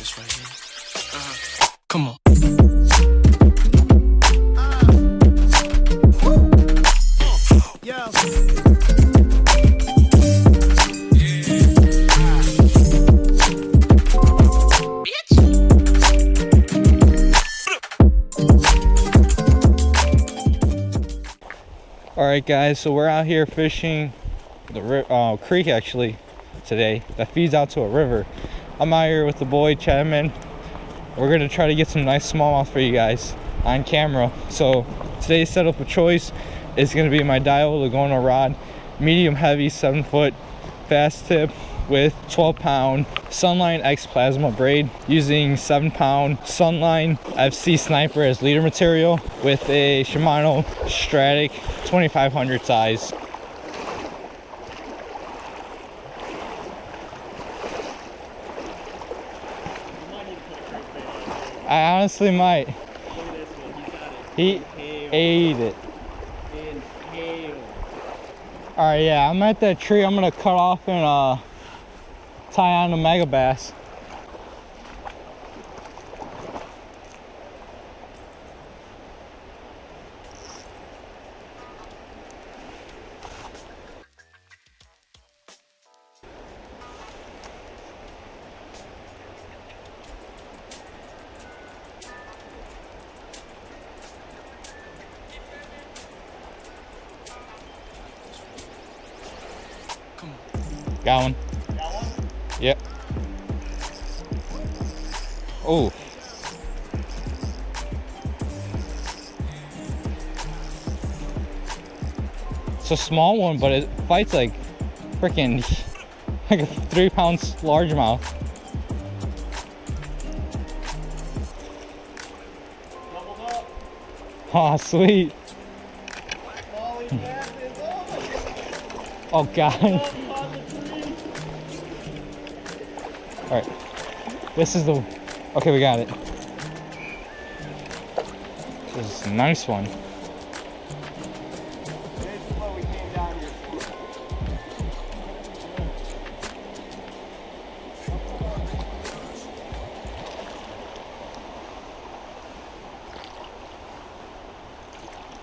this right here. Come on. Yeah. All right, guys, so we're out here fishing the creek actually today that feeds out to a river. I'm out here with the boy Chapman. We're gonna try to get some nice smallmouth for you guys on camera. So today's setup of choice is gonna be my Dio Laguna rod, medium heavy, 7-foot fast tip with 12-pound Sunline X plasma braid, using 7-pound Sunline FC Sniper as leader material with a Shimano Stratic 2500 size. I honestly might. Look at this one. He ate it. All right, yeah, I'm at that tree. I'm gonna cut off and tie on the mega bass. Got one. Got one? Yep. Oh. It's a small one, but it fights like freaking like a 3-pound largemouth. Doubled up. Oh, sweet. Oh, God. All right, this is the, okay, we got it. This is a nice one.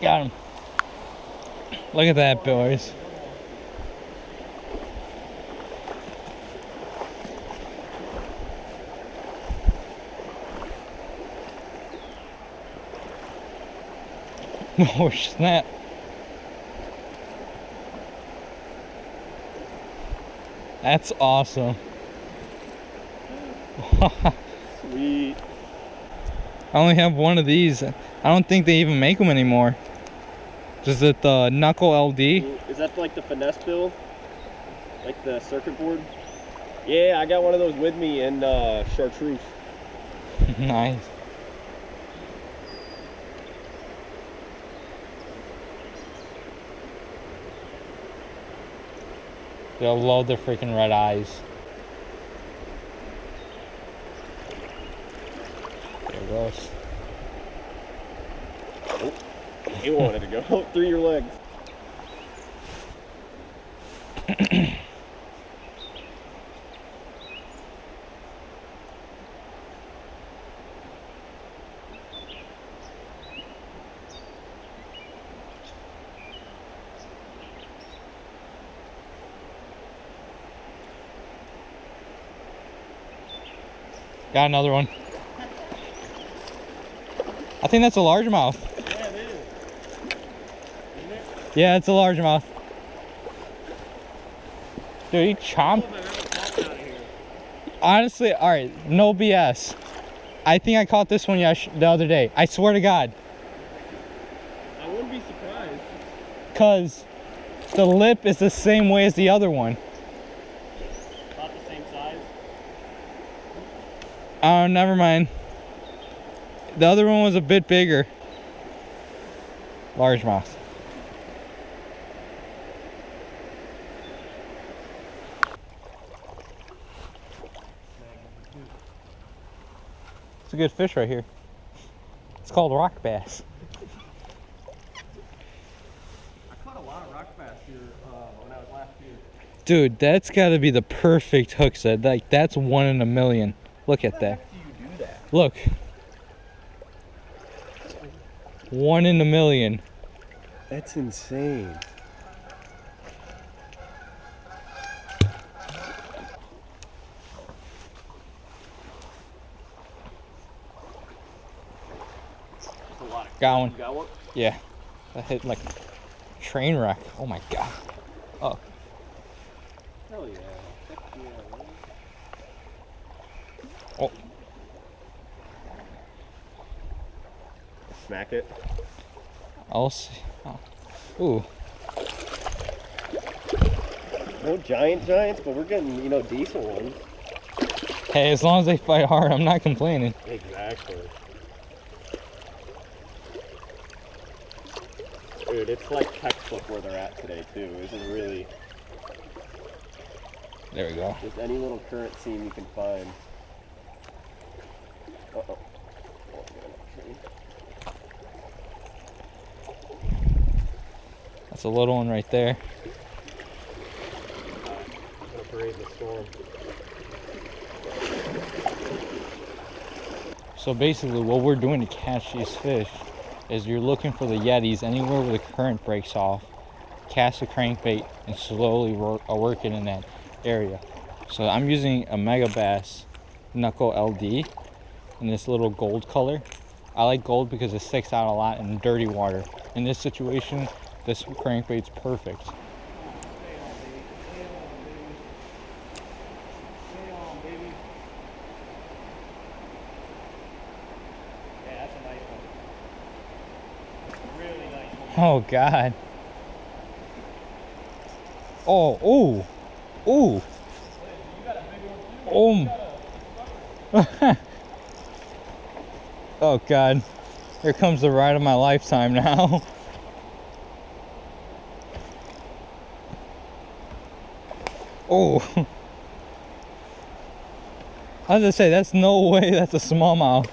Got him. Look at that, boys. Oh snap. That's awesome. Sweet. I only have one of these. I don't think they even make them anymore. Just at the Knuckle LD. Is that like the finesse bill? Like the circuit board? Yeah, I got one of those with me and chartreuse. Nice. They'll load their freaking red eyes. There it goes. Oh, he wanted to go through your legs. Got another one. I think that's a largemouth. Yeah, it is. Isn't it? Yeah, it's a largemouth. Dude, he chomped. Honestly, all right, no BS. I think I caught this one the other day. I swear to God. I wouldn't be surprised. Cause the lip is the same way as the other one. About the same size? Oh, never mind. The other one was a bit bigger. Largemouth. It's a good fish right here. It's called rock bass. I caught a lot of rock bass here when I was last here. Dude, that's got to be the perfect hook set. Like, that's 1 in a million. Look at that. Look. 1 in a million. That's insane. Got one. You got one? Yeah. That hit like a train wreck. Oh my god. Oh. Hell yeah. Heck yeah, man. Oh. Smack it. I'll see. Oh. Ooh. No giants, but we're getting, you know, decent ones. Hey, as long as they fight hard, I'm not complaining. Exactly. Dude, it's like textbook where they're at today too. This is really There we go. just any little current seam you can find. Uh-oh. Oh, That's a little one right there. I'm gonna brave the storm. So basically what we're doing to catch these fish is you're looking for the yetis anywhere where the current breaks off, cast a crankbait, and slowly work it in that area. So I'm using a Mega Bass Knuckle LD in this little gold color. I like gold because it sticks out a lot in dirty water. In this situation, this crankbait's perfect. Oh god. Oh, ooh. Ooh. Oh god. Here comes the ride of my lifetime now. Oh. I was gonna say, that's no way that's a smallmouth.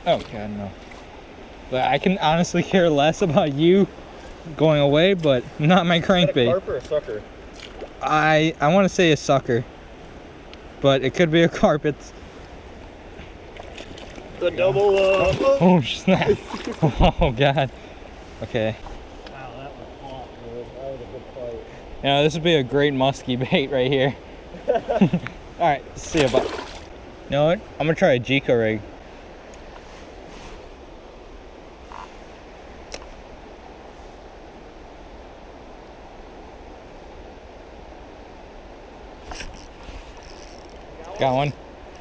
Oh god, no. But I can honestly care less about you going away, but not my crankbait. Carp or a sucker? I want to say a sucker, but it could be a carp. It's The double up. oh snap! Oh god. Okay. Wow, that was hot, dude. That was a good fight. You know, this would be a great musky bait right here. All right, see ya, bud. You know what? I'm gonna try a Jico rig. Got one.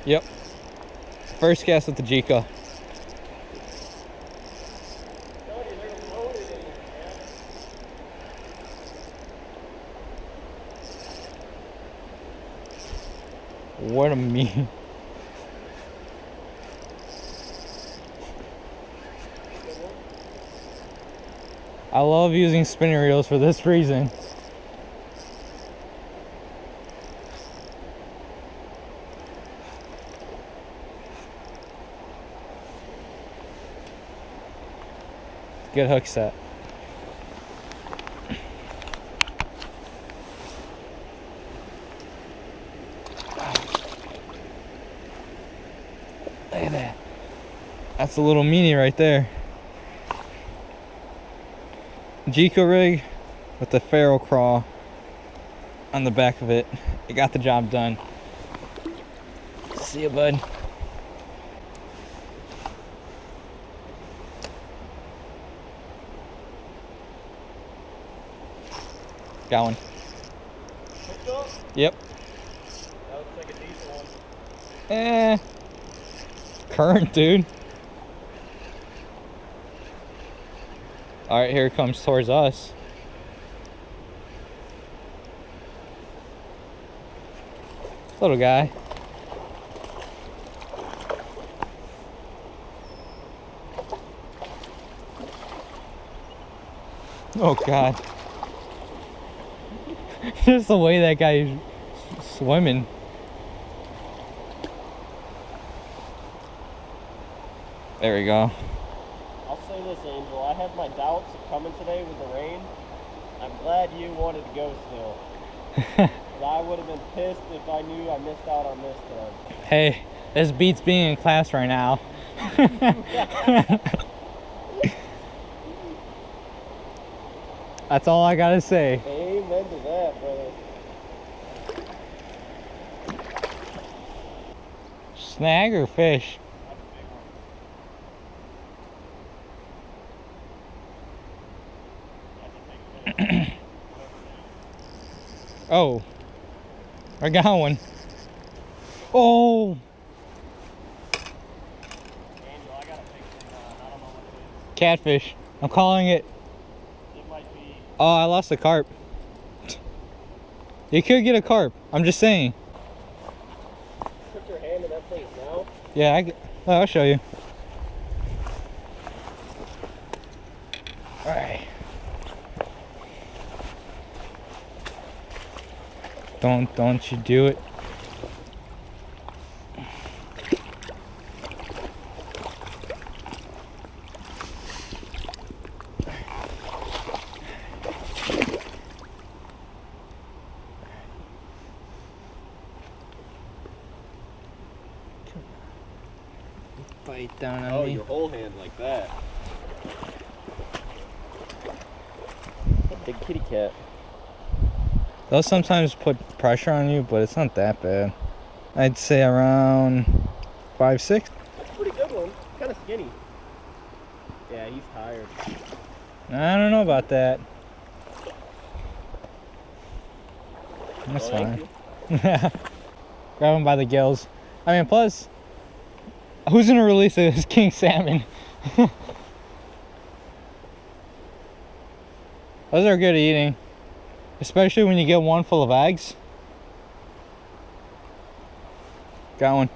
Yep. First cast with the Jico. What a mean. I love using spinning reels for this reason. Good hook set. Look at that. That's a little meanie right there. Jico rig with the ferrule crawl on the back of it. It got the job done. See ya, bud. Got one. Yep. That looks like a decent one. Current, dude. All right, here it comes towards us. Little guy. Oh God. Just the way that guy's swimming. There we go. I'll say this, Angel. I had my doubts of coming today with the rain. I'm glad you wanted to go still. But I would have been pissed if I knew I missed out on this today. Hey, this beats being in class right now. That's all I gotta say. Amen to that, brother. Snag or fish? Oh, I got one. Oh, Angel, I got a big thing on. I don't know what it catfish. I'm calling it. is. It might be. Oh, I lost a carp. You could get a carp. I'm just saying. Put your hand in that place now. Yeah, I'll show you. All right. Don't you do it. Bite down on Oh, me. your whole hand like that. A big kitty cat. They'll sometimes put pressure on you, but it's not that bad. I'd say around 5, 6. That's a pretty good one. Kind of skinny. Yeah, he's tired. I don't know about that. That's Well, fine. thank you. Grab him by the gills. I mean, plus, who's gonna release this king salmon? Those are good eating, especially when you get one full of eggs. Got one.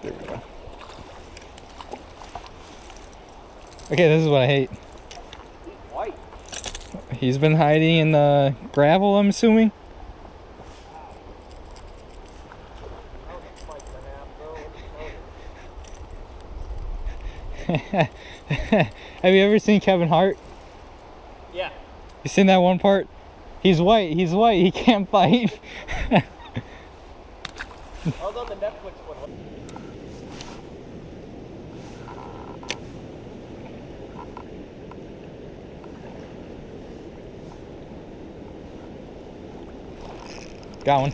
There we go. Okay, this is what I hate. He's white. He's been hiding in the gravel, I'm assuming. Have you ever seen Kevin Hart? Yeah. You seen that one part? He's white, he can't fight. I was on the Netflix one. Got one.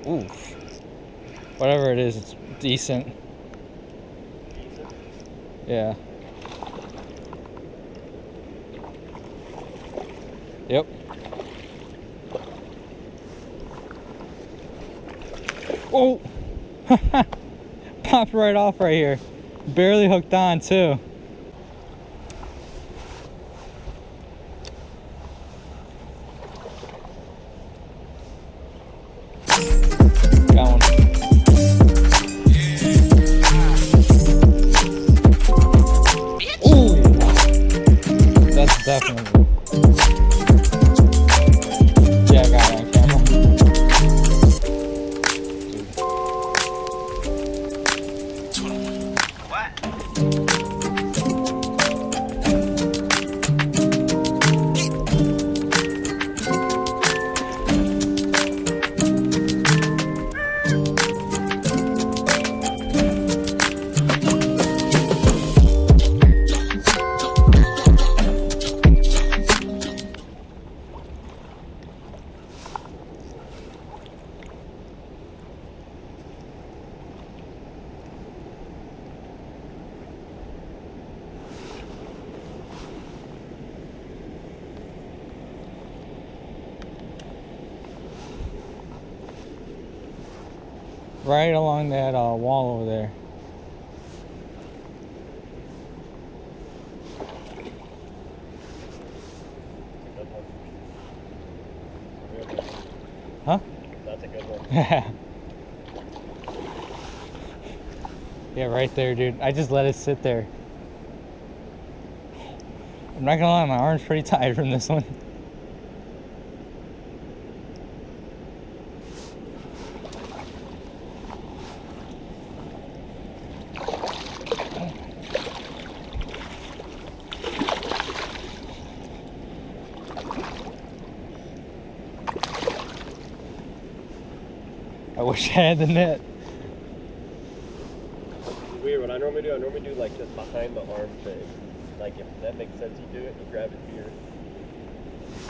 Ooh. Whatever it is, it's decent. Yeah. Yep. Oh! Popped right off right here. Barely hooked on too. Got one. Ooh! That's definitely. Yeah, I got it on camera. Right along that wall over there. Huh? good one. Yeah, right there, dude. I just let it sit there. I'm not gonna lie, my arm's pretty tired from this one. I wish I had the net. It's weird. What I normally do like this behind the arm thing. Like if that makes sense, you do it. You grab it here.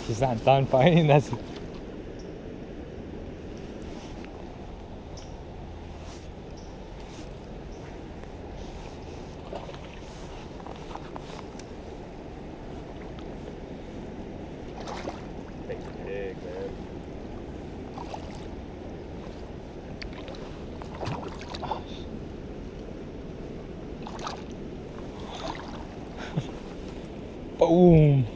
He's not done fighting. That's. Things are big, man. Boom.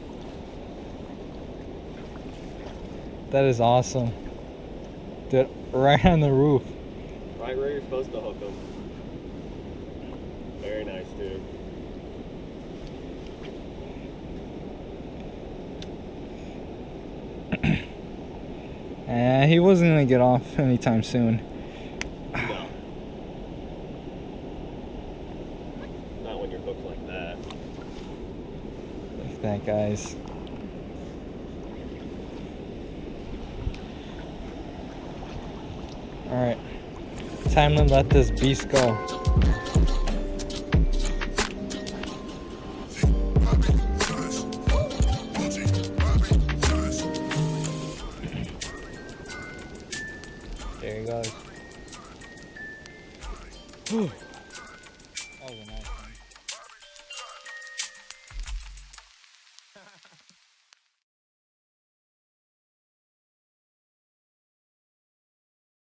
That is awesome. Dude, right on the roof. Right where you're supposed to hook them. Very nice, dude. He wasn't gonna get off anytime soon. No. Not when you're hooked like that. Look at that, guys. Alright. Time to let this beast go. There he goes.